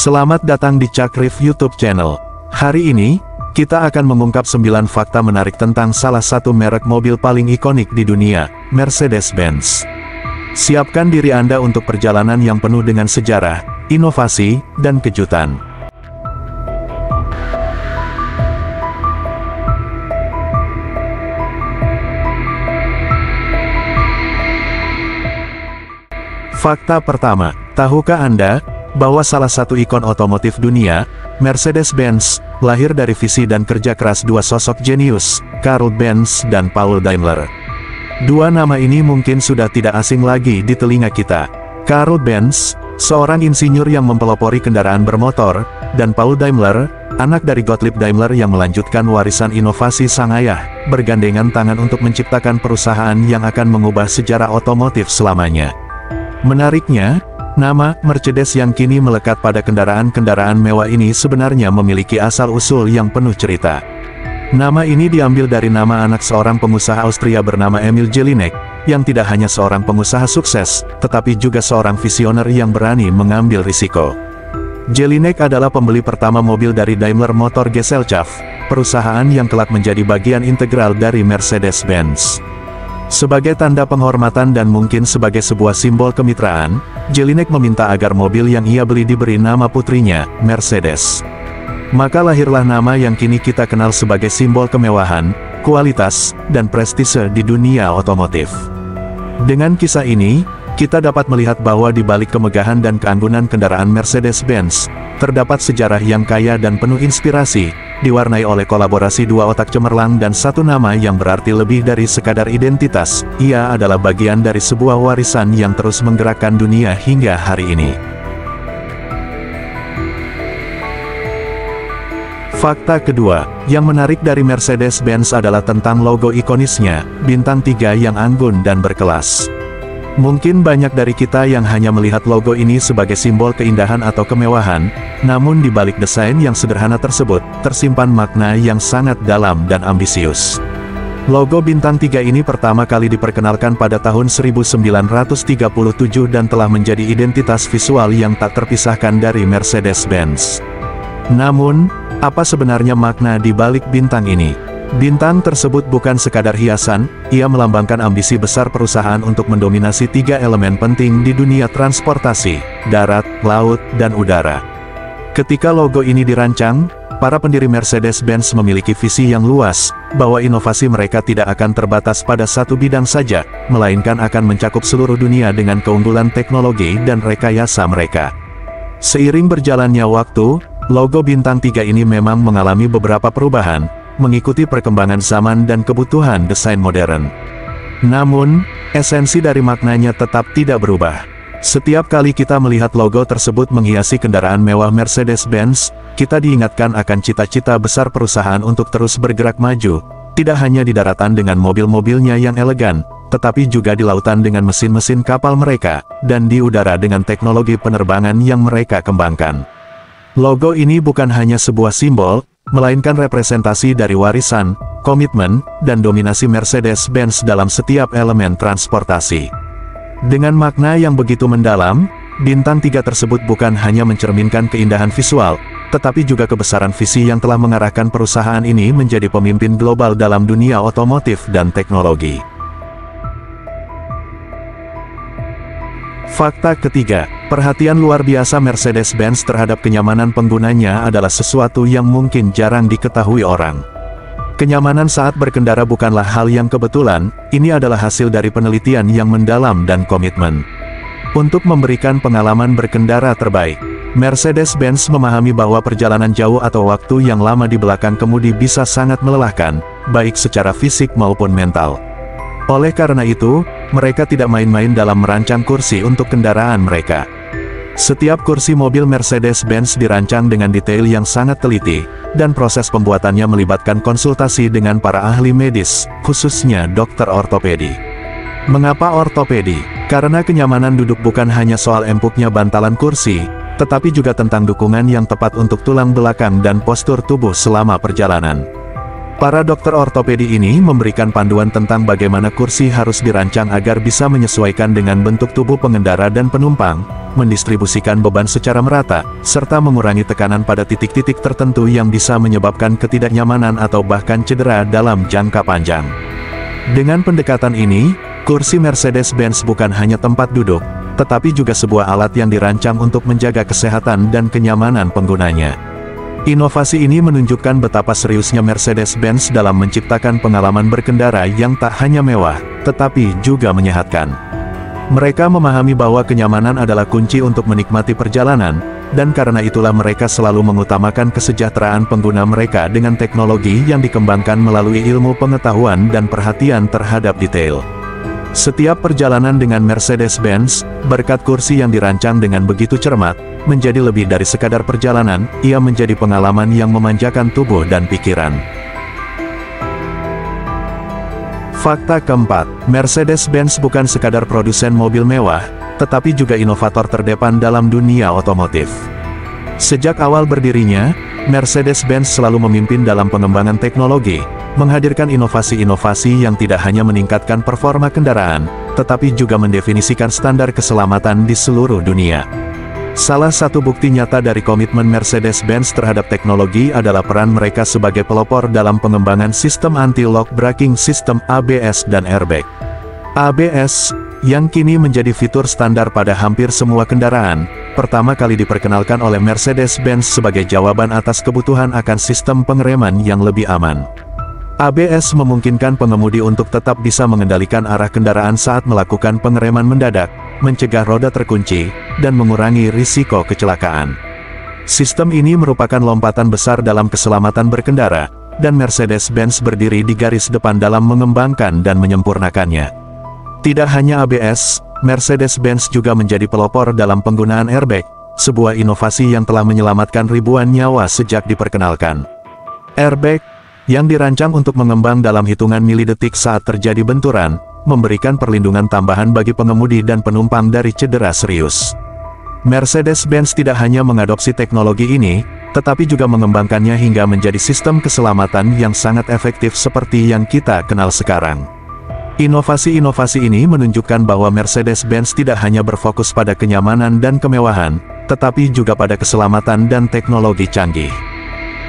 Selamat datang di Cakrif YouTube channel. Hari ini, kita akan mengungkap 9 fakta menarik tentang salah satu merek mobil paling ikonik di dunia, Mercedes-Benz. Siapkan diri Anda untuk perjalanan yang penuh dengan sejarah, inovasi, dan kejutan. Fakta pertama, tahukah Anda bahwa salah satu ikon otomotif dunia, Mercedes-Benz, lahir dari visi dan kerja keras dua sosok jenius, Karl Benz dan Paul Daimler. Dua nama ini mungkin sudah tidak asing lagi di telinga kita. Karl Benz, seorang insinyur yang mempelopori kendaraan bermotor, dan Paul Daimler, anak dari Gottlieb Daimler yang melanjutkan warisan inovasi sang ayah, bergandengan tangan untuk menciptakan perusahaan yang akan mengubah sejarah otomotif selamanya. Menariknya, nama Mercedes yang kini melekat pada kendaraan-kendaraan mewah ini sebenarnya memiliki asal-usul yang penuh cerita. Nama ini diambil dari nama anak seorang pengusaha Austria bernama Emil Jelinek, yang tidak hanya seorang pengusaha sukses, tetapi juga seorang visioner yang berani mengambil risiko. Jelinek adalah pembeli pertama mobil dari Daimler Motor Gesellschaft, perusahaan yang kelak menjadi bagian integral dari Mercedes-Benz. Sebagai tanda penghormatan dan mungkin sebagai sebuah simbol kemitraan, Jelinek meminta agar mobil yang ia beli diberi nama putrinya, Mercedes. Maka lahirlah nama yang kini kita kenal sebagai simbol kemewahan, kualitas, dan prestise di dunia otomotif. Dengan kisah ini, kita dapat melihat bahwa di balik kemegahan dan keanggunan kendaraan Mercedes-Benz, terdapat sejarah yang kaya dan penuh inspirasi, diwarnai oleh kolaborasi dua otak cemerlang dan satu nama yang berarti lebih dari sekadar identitas. Ia adalah bagian dari sebuah warisan yang terus menggerakkan dunia hingga hari ini. Fakta kedua, yang menarik dari Mercedes-Benz adalah tentang logo ikonisnya, bintang 3 yang anggun dan berkelas. Mungkin banyak dari kita yang hanya melihat logo ini sebagai simbol keindahan atau kemewahan, namun di balik desain yang sederhana tersebut, tersimpan makna yang sangat dalam dan ambisius. Logo bintang 3 ini pertama kali diperkenalkan pada tahun 1937 dan telah menjadi identitas visual yang tak terpisahkan dari Mercedes-Benz. Namun, apa sebenarnya makna di balik bintang ini? Bintang tersebut bukan sekadar hiasan, ia melambangkan ambisi besar perusahaan untuk mendominasi 3 elemen penting di dunia transportasi, darat, laut, dan udara. Ketika logo ini dirancang, para pendiri Mercedes-Benz memiliki visi yang luas, bahwa inovasi mereka tidak akan terbatas pada satu bidang saja, melainkan akan mencakup seluruh dunia dengan keunggulan teknologi dan rekayasa mereka. Seiring berjalannya waktu, logo bintang 3 ini memang mengalami beberapa perubahan, mengikuti perkembangan zaman dan kebutuhan desain modern. Namun, esensi dari maknanya tetap tidak berubah. Setiap kali kita melihat logo tersebut menghiasi kendaraan mewah Mercedes-Benz, kita diingatkan akan cita-cita besar perusahaan untuk terus bergerak maju, tidak hanya di daratan dengan mobil-mobilnya yang elegan, tetapi juga di lautan dengan mesin-mesin kapal mereka, dan di udara dengan teknologi penerbangan yang mereka kembangkan. Logo ini bukan hanya sebuah simbol, melainkan representasi dari warisan, komitmen, dan dominasi Mercedes-Benz dalam setiap elemen transportasi. Dengan makna yang begitu mendalam, bintang 3 tersebut bukan hanya mencerminkan keindahan visual, tetapi juga kebesaran visi yang telah mengarahkan perusahaan ini menjadi pemimpin global dalam dunia otomotif dan teknologi. Fakta ketiga, perhatian luar biasa Mercedes-Benz terhadap kenyamanan penggunanya adalah sesuatu yang mungkin jarang diketahui orang. Kenyamanan saat berkendara bukanlah hal yang kebetulan, ini adalah hasil dari penelitian yang mendalam dan komitmen. Untuk memberikan pengalaman berkendara terbaik, Mercedes-Benz memahami bahwa perjalanan jauh atau waktu yang lama di belakang kemudi bisa sangat melelahkan, baik secara fisik maupun mental. Oleh karena itu, mereka tidak main-main dalam merancang kursi untuk kendaraan mereka. Setiap kursi mobil Mercedes-Benz dirancang dengan detail yang sangat teliti, dan proses pembuatannya melibatkan konsultasi dengan para ahli medis, khususnya dokter ortopedi. Mengapa ortopedi? Karena kenyamanan duduk bukan hanya soal empuknya bantalan kursi, tetapi juga tentang dukungan yang tepat untuk tulang belakang dan postur tubuh selama perjalanan. Para dokter ortopedi ini memberikan panduan tentang bagaimana kursi harus dirancang agar bisa menyesuaikan dengan bentuk tubuh pengendara dan penumpang, mendistribusikan beban secara merata, serta mengurangi tekanan pada titik-titik tertentu yang bisa menyebabkan ketidaknyamanan atau bahkan cedera dalam jangka panjang. Dengan pendekatan ini, kursi Mercedes-Benz bukan hanya tempat duduk, tetapi juga sebuah alat yang dirancang untuk menjaga kesehatan dan kenyamanan penggunanya. Inovasi ini menunjukkan betapa seriusnya Mercedes-Benz dalam menciptakan pengalaman berkendara yang tak hanya mewah, tetapi juga menyehatkan. Mereka memahami bahwa kenyamanan adalah kunci untuk menikmati perjalanan, dan karena itulah mereka selalu mengutamakan kesejahteraan pengguna mereka dengan teknologi yang dikembangkan melalui ilmu pengetahuan dan perhatian terhadap detail. Setiap perjalanan dengan Mercedes-Benz, berkat kursi yang dirancang dengan begitu cermat, menjadi lebih dari sekadar perjalanan, ia menjadi pengalaman yang memanjakan tubuh dan pikiran. Fakta keempat, Mercedes-Benz bukan sekadar produsen mobil mewah, tetapi juga inovator terdepan dalam dunia otomotif. Sejak awal berdirinya, Mercedes-Benz selalu memimpin dalam pengembangan teknologi, menghadirkan inovasi-inovasi yang tidak hanya meningkatkan performa kendaraan, tetapi juga mendefinisikan standar keselamatan di seluruh dunia. Salah satu bukti nyata dari komitmen Mercedes-Benz terhadap teknologi adalah peran mereka sebagai pelopor dalam pengembangan sistem anti-lock braking system ABS dan airbag. ABS, yang kini menjadi fitur standar pada hampir semua kendaraan, pertama kali diperkenalkan oleh Mercedes-Benz sebagai jawaban atas kebutuhan akan sistem pengereman yang lebih aman. ABS memungkinkan pengemudi untuk tetap bisa mengendalikan arah kendaraan saat melakukan pengereman mendadak, mencegah roda terkunci, dan mengurangi risiko kecelakaan. Sistem ini merupakan lompatan besar dalam keselamatan berkendara, dan Mercedes-Benz berdiri di garis depan dalam mengembangkan dan menyempurnakannya. Tidak hanya ABS, Mercedes-Benz juga menjadi pelopor dalam penggunaan airbag, sebuah inovasi yang telah menyelamatkan ribuan nyawa sejak diperkenalkan. Airbag, yang dirancang untuk mengembang dalam hitungan milidetik saat terjadi benturan, memberikan perlindungan tambahan bagi pengemudi dan penumpang dari cedera serius. Mercedes-Benz tidak hanya mengadopsi teknologi ini, tetapi juga mengembangkannya hingga menjadi sistem keselamatan yang sangat efektif seperti yang kita kenal sekarang. Inovasi-inovasi ini menunjukkan bahwa Mercedes-Benz tidak hanya berfokus pada kenyamanan dan kemewahan, tetapi juga pada keselamatan dan teknologi canggih.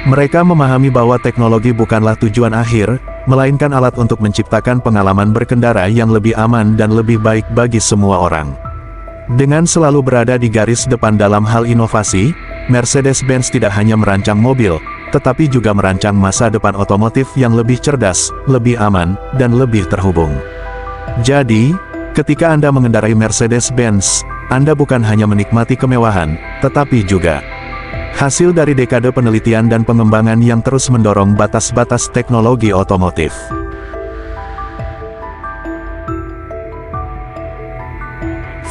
Mereka memahami bahwa teknologi bukanlah tujuan akhir, melainkan alat untuk menciptakan pengalaman berkendara yang lebih aman dan lebih baik bagi semua orang. Dengan selalu berada di garis depan dalam hal inovasi, Mercedes-Benz tidak hanya merancang mobil, tetapi juga merancang masa depan otomotif yang lebih cerdas, lebih aman, dan lebih terhubung. Jadi, ketika Anda mengendarai Mercedes-Benz, Anda bukan hanya menikmati kemewahan, tetapi juga hasil dari dekade penelitian dan pengembangan yang terus mendorong batas-batas teknologi otomotif.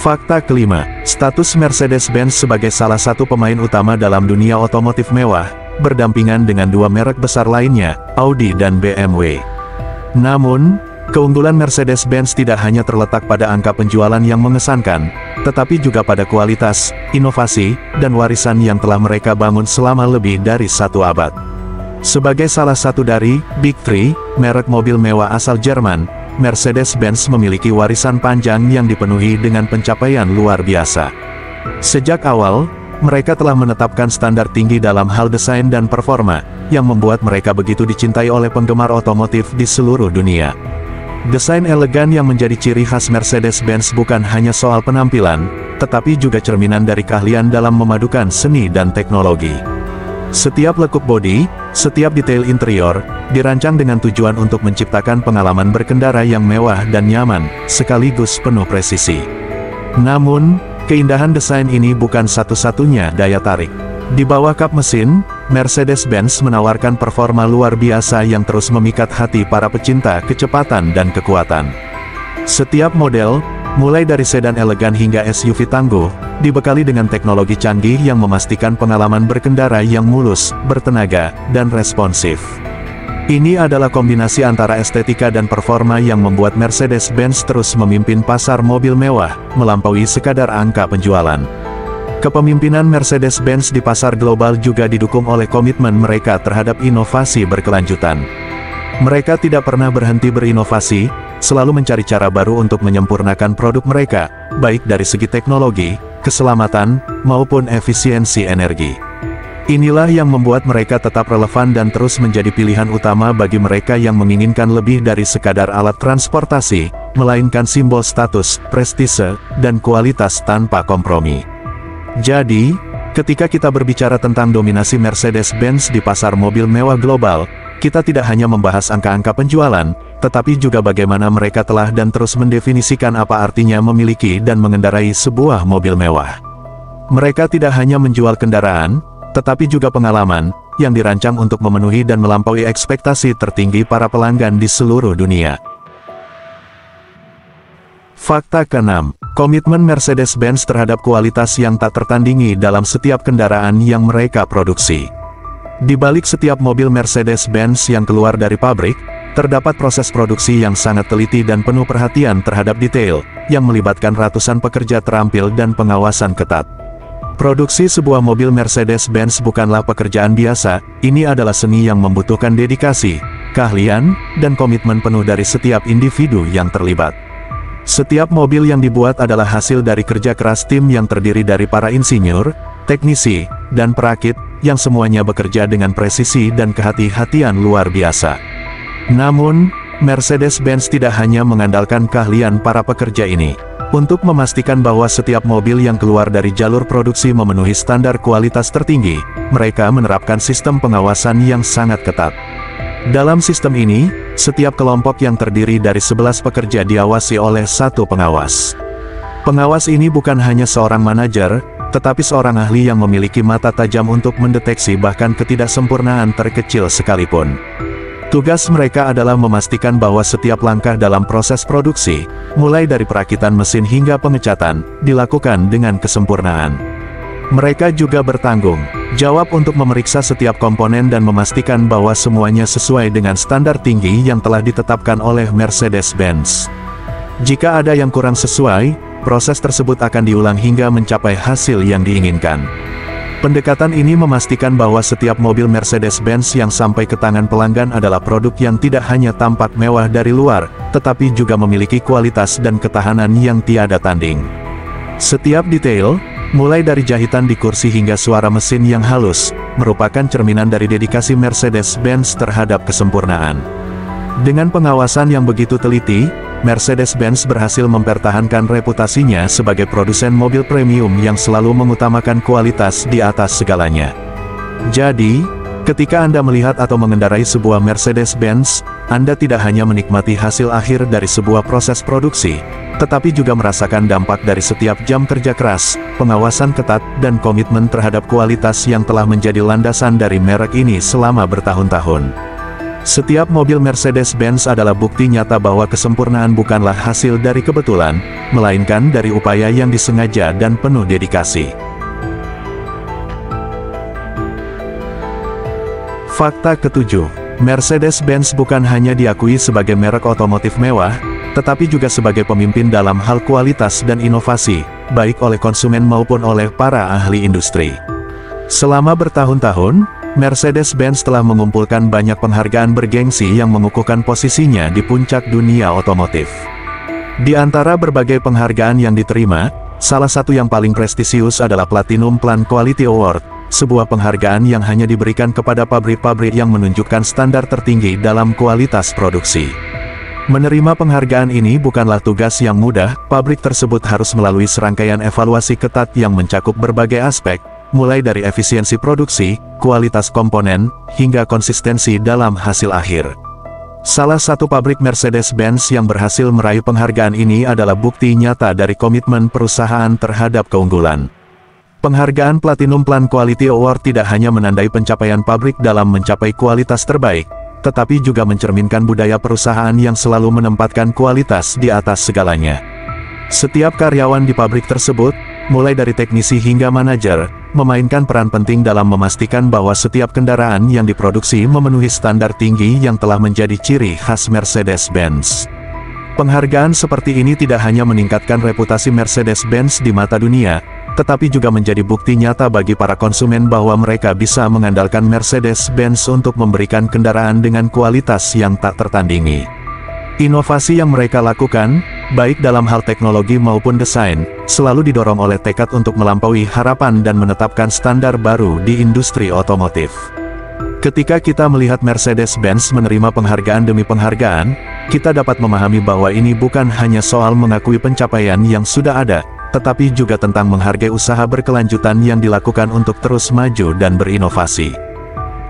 Fakta kelima, status Mercedes-Benz sebagai salah satu pemain utama dalam dunia otomotif mewah, berdampingan dengan dua merek besar lainnya, Audi dan BMW. Namun, keunggulan Mercedes-Benz tidak hanya terletak pada angka penjualan yang mengesankan, tetapi juga pada kualitas, inovasi, dan warisan yang telah mereka bangun selama lebih dari satu abad. Sebagai salah satu dari Big Three, merek mobil mewah asal Jerman, Mercedes-Benz memiliki warisan panjang yang dipenuhi dengan pencapaian luar biasa. Sejak awal, mereka telah menetapkan standar tinggi dalam hal desain dan performa, yang membuat mereka begitu dicintai oleh penggemar otomotif di seluruh dunia. Desain elegan yang menjadi ciri khas Mercedes-Benz bukan hanya soal penampilan, tetapi juga cerminan dari keahlian dalam memadukan seni dan teknologi. Setiap lekuk bodi, setiap detail interior, dirancang dengan tujuan untuk menciptakan pengalaman berkendara yang mewah dan nyaman, sekaligus penuh presisi. Namun, keindahan desain ini bukan satu-satunya daya tarik. Di bawah kap mesin, Mercedes-Benz menawarkan performa luar biasa yang terus memikat hati para pecinta kecepatan dan kekuatan. Setiap model, mulai dari sedan elegan hingga SUV tangguh, dibekali dengan teknologi canggih yang memastikan pengalaman berkendara yang mulus, bertenaga, dan responsif. Ini adalah kombinasi antara estetika dan performa yang membuat Mercedes-Benz terus memimpin pasar mobil mewah, melampaui sekadar angka penjualan. Kepemimpinan Mercedes-Benz di pasar global juga didukung oleh komitmen mereka terhadap inovasi berkelanjutan. Mereka tidak pernah berhenti berinovasi, selalu mencari cara baru untuk menyempurnakan produk mereka, baik dari segi teknologi, keselamatan, maupun efisiensi energi. Inilah yang membuat mereka tetap relevan dan terus menjadi pilihan utama bagi mereka yang menginginkan lebih dari sekadar alat transportasi, melainkan simbol status, prestise, dan kualitas tanpa kompromi. Jadi, ketika kita berbicara tentang dominasi Mercedes-Benz di pasar mobil mewah global, kita tidak hanya membahas angka-angka penjualan, tetapi juga bagaimana mereka telah dan terus mendefinisikan apa artinya memiliki dan mengendarai sebuah mobil mewah. Mereka tidak hanya menjual kendaraan, tetapi juga pengalaman, yang dirancang untuk memenuhi dan melampaui ekspektasi tertinggi para pelanggan di seluruh dunia. Fakta ke-6, komitmen Mercedes-Benz terhadap kualitas yang tak tertandingi dalam setiap kendaraan yang mereka produksi. Di balik setiap mobil Mercedes-Benz yang keluar dari pabrik, terdapat proses produksi yang sangat teliti dan penuh perhatian terhadap detail, yang melibatkan ratusan pekerja terampil dan pengawasan ketat. Produksi sebuah mobil Mercedes-Benz bukanlah pekerjaan biasa, ini adalah seni yang membutuhkan dedikasi, keahlian, dan komitmen penuh dari setiap individu yang terlibat. Setiap mobil yang dibuat adalah hasil dari kerja keras tim yang terdiri dari para insinyur, teknisi, dan perakit, yang semuanya bekerja dengan presisi dan kehati-hatian luar biasa. Namun, Mercedes-Benz tidak hanya mengandalkan keahlian para pekerja ini. Untuk memastikan bahwa setiap mobil yang keluar dari jalur produksi memenuhi standar kualitas tertinggi, mereka menerapkan sistem pengawasan yang sangat ketat. Dalam sistem ini, setiap kelompok yang terdiri dari 11 pekerja diawasi oleh satu pengawas. Pengawas ini bukan hanya seorang manajer, tetapi seorang ahli yang memiliki mata tajam untuk mendeteksi bahkan ketidaksempurnaan terkecil sekalipun. Tugas mereka adalah memastikan bahwa setiap langkah dalam proses produksi, mulai dari perakitan mesin hingga pengecatan, dilakukan dengan kesempurnaan. Mereka juga bertanggung jawab untuk memeriksa setiap komponen dan memastikan bahwa semuanya sesuai dengan standar tinggi yang telah ditetapkan oleh Mercedes-Benz. Jika ada yang kurang sesuai, proses tersebut akan diulang hingga mencapai hasil yang diinginkan. Pendekatan ini memastikan bahwa setiap mobil Mercedes-Benz yang sampai ke tangan pelanggan adalah produk yang tidak hanya tampak mewah dari luar, tetapi juga memiliki kualitas dan ketahanan yang tiada tanding. Setiap detail, mulai dari jahitan di kursi hingga suara mesin yang halus, merupakan cerminan dari dedikasi Mercedes-Benz terhadap kesempurnaan. Dengan pengawasan yang begitu teliti, Mercedes-Benz berhasil mempertahankan reputasinya sebagai produsen mobil premium yang selalu mengutamakan kualitas di atas segalanya. Jadi, ketika Anda melihat atau mengendarai sebuah Mercedes-Benz, Anda tidak hanya menikmati hasil akhir dari sebuah proses produksi, tetapi juga merasakan dampak dari setiap jam kerja keras, pengawasan ketat, dan komitmen terhadap kualitas yang telah menjadi landasan dari merek ini selama bertahun-tahun. Setiap mobil Mercedes-Benz adalah bukti nyata bahwa kesempurnaan bukanlah hasil dari kebetulan, melainkan dari upaya yang disengaja dan penuh dedikasi. Fakta ke-7, Mercedes-Benz bukan hanya diakui sebagai merek otomotif mewah, tetapi juga sebagai pemimpin dalam hal kualitas dan inovasi, baik oleh konsumen maupun oleh para ahli industri. Selama bertahun-tahun, Mercedes-Benz telah mengumpulkan banyak penghargaan bergengsi yang mengukuhkan posisinya di puncak dunia otomotif. Di antara berbagai penghargaan yang diterima, salah satu yang paling prestisius adalah Platinum Plant Quality Award, sebuah penghargaan yang hanya diberikan kepada pabrik-pabrik yang menunjukkan standar tertinggi dalam kualitas produksi. Menerima penghargaan ini bukanlah tugas yang mudah, pabrik tersebut harus melalui serangkaian evaluasi ketat yang mencakup berbagai aspek, mulai dari efisiensi produksi, kualitas komponen, hingga konsistensi dalam hasil akhir. Salah satu pabrik Mercedes-Benz yang berhasil meraih penghargaan ini adalah bukti nyata dari komitmen perusahaan terhadap keunggulan. Penghargaan Platinum Plant Quality Award tidak hanya menandai pencapaian pabrik dalam mencapai kualitas terbaik, tetapi juga mencerminkan budaya perusahaan yang selalu menempatkan kualitas di atas segalanya. Setiap karyawan di pabrik tersebut, mulai dari teknisi hingga manajer, memainkan peran penting dalam memastikan bahwa setiap kendaraan yang diproduksi memenuhi standar tinggi yang telah menjadi ciri khas Mercedes-Benz. Penghargaan seperti ini tidak hanya meningkatkan reputasi Mercedes-Benz di mata dunia, tetapi juga menjadi bukti nyata bagi para konsumen bahwa mereka bisa mengandalkan Mercedes-Benz untuk memberikan kendaraan dengan kualitas yang tak tertandingi. Inovasi yang mereka lakukan, baik dalam hal teknologi maupun desain, selalu didorong oleh tekad untuk melampaui harapan dan menetapkan standar baru di industri otomotif. Ketika kita melihat Mercedes-Benz menerima penghargaan demi penghargaan, kita dapat memahami bahwa ini bukan hanya soal mengakui pencapaian yang sudah ada, tetapi juga tentang menghargai usaha berkelanjutan yang dilakukan untuk terus maju dan berinovasi.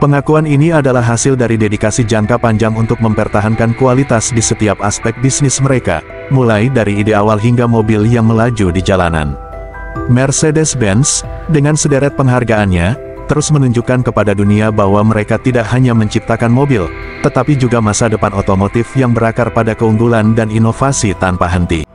Pengakuan ini adalah hasil dari dedikasi jangka panjang untuk mempertahankan kualitas di setiap aspek bisnis mereka, mulai dari ide awal hingga mobil yang melaju di jalanan. Mercedes-Benz, dengan sederet penghargaannya, terus menunjukkan kepada dunia bahwa mereka tidak hanya menciptakan mobil, tetapi juga masa depan otomotif yang berakar pada keunggulan dan inovasi tanpa henti.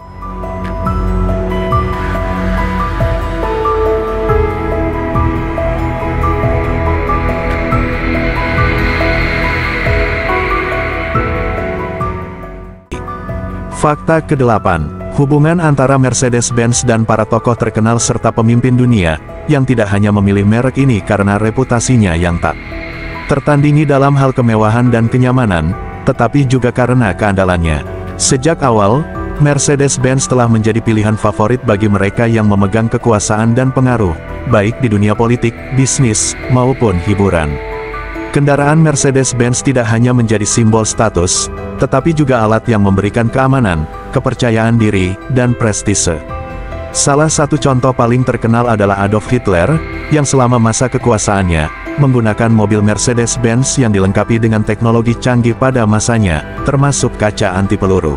Fakta ke-8. Hubungan antara Mercedes-Benz dan para tokoh terkenal serta pemimpin dunia, yang tidak hanya memilih merek ini karena reputasinya yang tak tertandingi dalam hal kemewahan dan kenyamanan, tetapi juga karena keandalannya. Sejak awal, Mercedes-Benz telah menjadi pilihan favorit bagi mereka yang memegang kekuasaan dan pengaruh, baik di dunia politik, bisnis, maupun hiburan. Kendaraan Mercedes-Benz tidak hanya menjadi simbol status, tetapi juga alat yang memberikan keamanan, kepercayaan diri, dan prestise. Salah satu contoh paling terkenal adalah Adolf Hitler, yang selama masa kekuasaannya, menggunakan mobil Mercedes-Benz yang dilengkapi dengan teknologi canggih pada masanya, termasuk kaca anti peluru.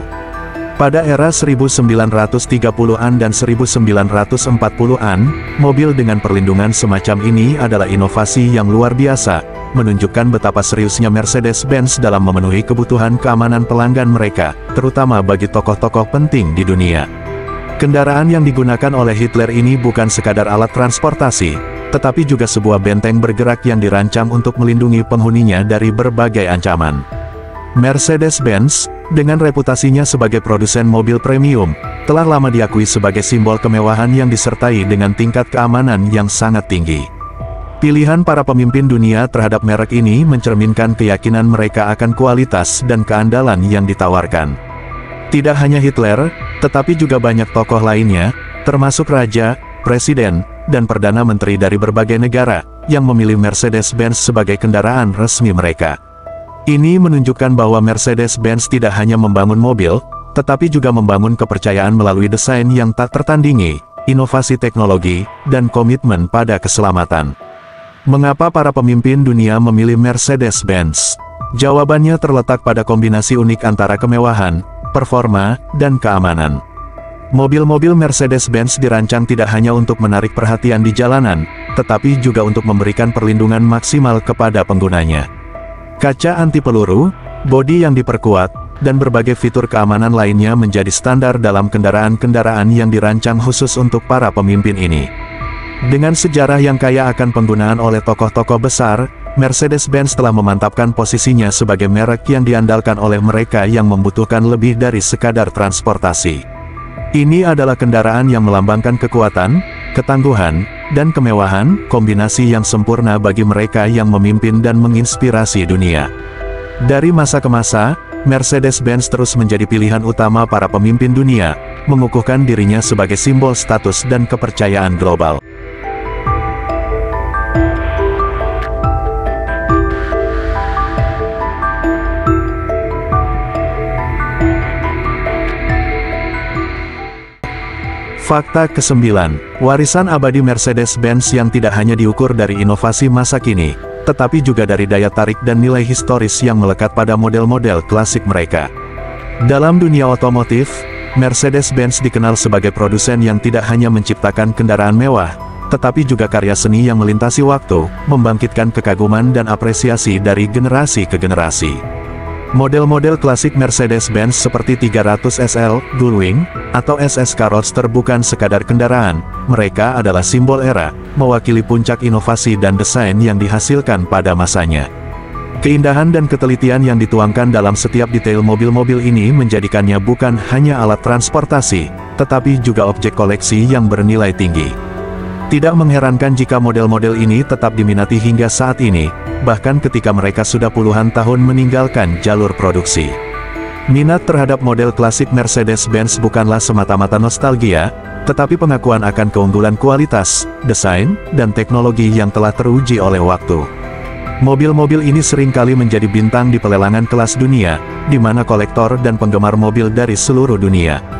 Pada era 1930-an dan 1940-an, mobil dengan perlindungan semacam ini adalah inovasi yang luar biasa, menunjukkan betapa seriusnya Mercedes-Benz dalam memenuhi kebutuhan keamanan pelanggan mereka, terutama bagi tokoh-tokoh penting di dunia. Kendaraan yang digunakan oleh Hitler ini bukan sekadar alat transportasi, tetapi juga sebuah benteng bergerak yang dirancang untuk melindungi penghuninya dari berbagai ancaman. Mercedes-Benz, dengan reputasinya sebagai produsen mobil premium, telah lama diakui sebagai simbol kemewahan yang disertai dengan tingkat keamanan yang sangat tinggi. Pilihan para pemimpin dunia terhadap merek ini mencerminkan keyakinan mereka akan kualitas dan keandalan yang ditawarkan. Tidak hanya Hitler, tetapi juga banyak tokoh lainnya, termasuk raja, presiden, dan perdana menteri dari berbagai negara, yang memilih Mercedes-Benz sebagai kendaraan resmi mereka. Ini menunjukkan bahwa Mercedes-Benz tidak hanya membangun mobil, tetapi juga membangun kepercayaan melalui desain yang tak tertandingi, inovasi teknologi, dan komitmen pada keselamatan. Mengapa para pemimpin dunia memilih Mercedes-Benz? Jawabannya terletak pada kombinasi unik antara kemewahan, performa, dan keamanan. Mobil-mobil Mercedes-Benz dirancang tidak hanya untuk menarik perhatian di jalanan, tetapi juga untuk memberikan perlindungan maksimal kepada penggunanya. Kaca anti peluru, bodi yang diperkuat, dan berbagai fitur keamanan lainnya menjadi standar dalam kendaraan-kendaraan yang dirancang khusus untuk para pemimpin ini. Dengan sejarah yang kaya akan penggunaan oleh tokoh-tokoh besar, Mercedes-Benz telah memantapkan posisinya sebagai merek yang diandalkan oleh mereka yang membutuhkan lebih dari sekadar transportasi. Ini adalah kendaraan yang melambangkan kekuatan, ketangguhan, dan kemewahan, kombinasi yang sempurna bagi mereka yang memimpin dan menginspirasi dunia. Dari masa ke masa, Mercedes-Benz terus menjadi pilihan utama para pemimpin dunia, mengukuhkan dirinya sebagai simbol status dan kepercayaan global. Fakta ke-9, warisan abadi Mercedes-Benz yang tidak hanya diukur dari inovasi masa kini, tetapi juga dari daya tarik dan nilai historis yang melekat pada model-model klasik mereka. Dalam dunia otomotif, Mercedes-Benz dikenal sebagai produsen yang tidak hanya menciptakan kendaraan mewah, tetapi juga karya seni yang melintasi waktu, membangkitkan kekaguman dan apresiasi dari generasi ke generasi. Model-model klasik Mercedes-Benz seperti 300 SL, Gullwing, atau SSK Roadster bukan sekadar kendaraan, mereka adalah simbol era, mewakili puncak inovasi dan desain yang dihasilkan pada masanya. Keindahan dan ketelitian yang dituangkan dalam setiap detail mobil-mobil ini menjadikannya bukan hanya alat transportasi, tetapi juga objek koleksi yang bernilai tinggi. Tidak mengherankan jika model-model ini tetap diminati hingga saat ini, bahkan ketika mereka sudah puluhan tahun meninggalkan jalur produksi. Minat terhadap model klasik Mercedes-Benz bukanlah semata-mata nostalgia, tetapi pengakuan akan keunggulan kualitas, desain, dan teknologi yang telah teruji oleh waktu. Mobil-mobil ini seringkali menjadi bintang di pelelangan kelas dunia, di mana kolektor dan penggemar mobil dari seluruh dunia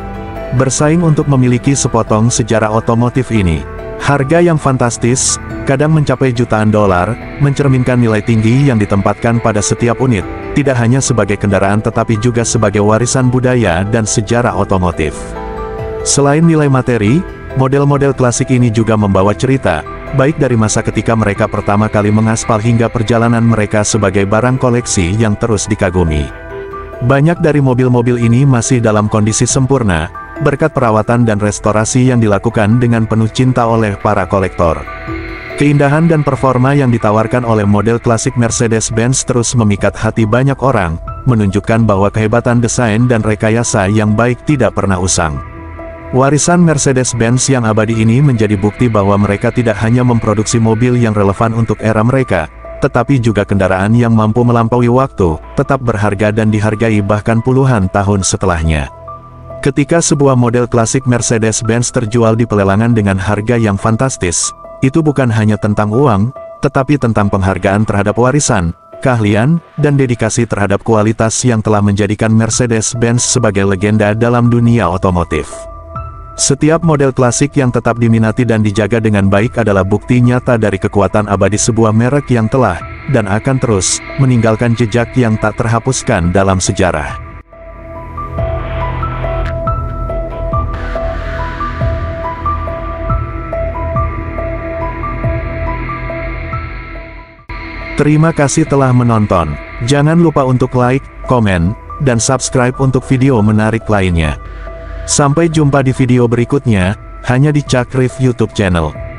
bersaing untuk memiliki sepotong sejarah otomotif ini. Harga yang fantastis, kadang mencapai jutaan dolar, mencerminkan nilai tinggi yang ditempatkan pada setiap unit, tidak hanya sebagai kendaraan tetapi juga sebagai warisan budaya dan sejarah otomotif. Selain nilai materi, model-model klasik ini juga membawa cerita, baik dari masa ketika mereka pertama kali mengaspal hingga perjalanan mereka sebagai barang koleksi yang terus dikagumi. Banyak dari mobil-mobil ini masih dalam kondisi sempurna, berkat perawatan dan restorasi yang dilakukan dengan penuh cinta oleh para kolektor. Keindahan dan performa yang ditawarkan oleh model klasik Mercedes-Benz terus memikat hati banyak orang, menunjukkan bahwa kehebatan desain dan rekayasa yang baik tidak pernah usang. Warisan Mercedes-Benz yang abadi ini menjadi bukti bahwa mereka tidak hanya memproduksi mobil yang relevan untuk era mereka, tetapi juga kendaraan yang mampu melampaui waktu, tetap berharga dan dihargai bahkan puluhan tahun setelahnya. Ketika sebuah model klasik Mercedes-Benz terjual di pelelangan dengan harga yang fantastis, itu bukan hanya tentang uang, tetapi tentang penghargaan terhadap warisan, keahlian, dan dedikasi terhadap kualitas yang telah menjadikan Mercedes-Benz sebagai legenda dalam dunia otomotif. Setiap model klasik yang tetap diminati dan dijaga dengan baik adalah bukti nyata dari kekuatan abadi sebuah merek yang telah, dan akan terus, meninggalkan jejak yang tak terhapuskan dalam sejarah. Terima kasih telah menonton. Jangan lupa untuk like, komen, dan subscribe untuk video menarik lainnya. Sampai jumpa di video berikutnya, hanya di Cakrif YouTube channel.